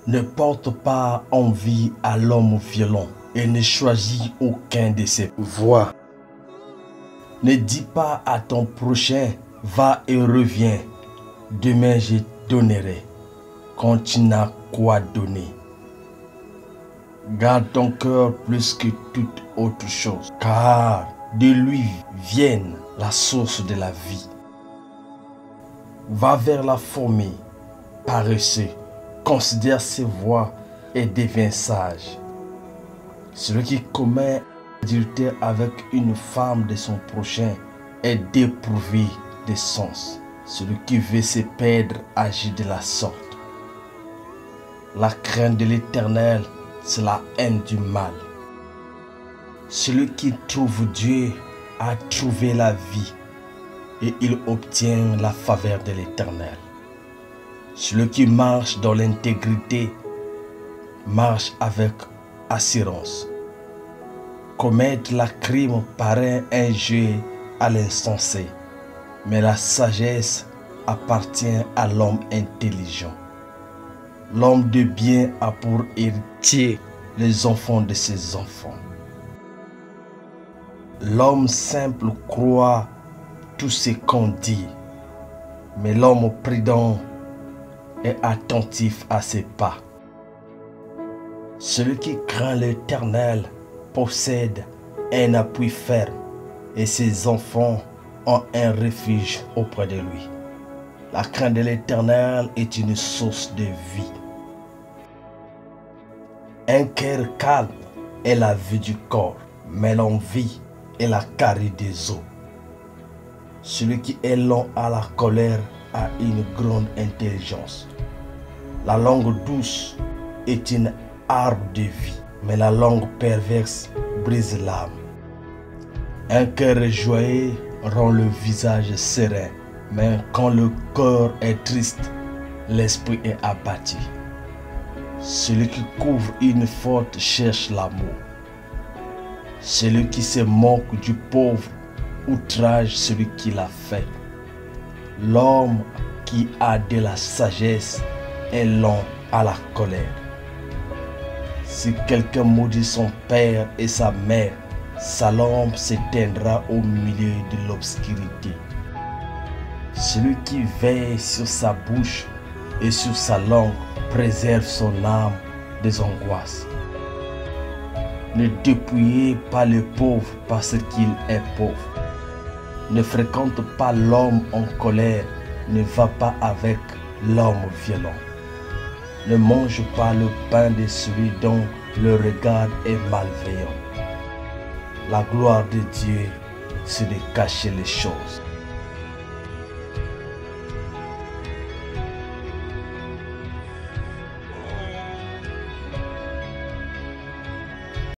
Ne porte pas envie à l'homme violent et ne choisis aucun de ses voies. Ne dis pas à ton prochain, va et reviens, demain je donnerai, quand tu n'as quoi donner. Garde ton cœur plus que toute autre chose, car de lui vient la source de la vie. Va vers la fourmi, paresseux, considère ses voies et deviens sage. Celui qui commet adultère avec une femme de son prochain est dépourvu de sens. Celui qui veut se perdre agit de la sorte. La crainte de l'Éternel, c'est la haine du mal. Celui qui trouve Dieu a trouvé la vie et il obtient la faveur de l'Éternel. Celui qui marche dans l'intégrité marche avec assurance. Commettre la crime paraît un jeu à l'insensé, mais la sagesse appartient à l'homme intelligent. L'homme de bien a pour héritier les enfants de ses enfants. L'homme simple croit tout ce qu'on dit, mais l'homme prudent est attentif à ses pas. Celui qui craint l'Éternel possède un appui ferme et ses enfants ont un refuge auprès de lui. La crainte de l'Éternel est une source de vie. Un cœur calme est la vie du corps, mais l'envie est la carie des os. Celui qui est lent à la colère a une grande intelligence. La langue douce est une arbre de vie, mais la langue perverse brise l'âme. Un cœur joyeux rend le visage serein, mais quand le cœur est triste, l'esprit est abattu. Celui qui couvre une faute cherche l'amour. Celui qui se moque du pauvre outrage celui qui l'a fait. L'homme qui a de la sagesse est lent à la colère. Si quelqu'un maudit son père et sa mère, sa lampe s'éteindra au milieu de l'obscurité. Celui qui veille sur sa bouche et sur sa langue préserve son âme des angoisses. Ne dépouillez pas le pauvre parce qu'il est pauvre. Ne fréquente pas l'homme en colère, ne va pas avec l'homme violent. Ne mange pas le pain de celui dont le regard est malveillant. La gloire de Dieu, c'est de cacher les choses.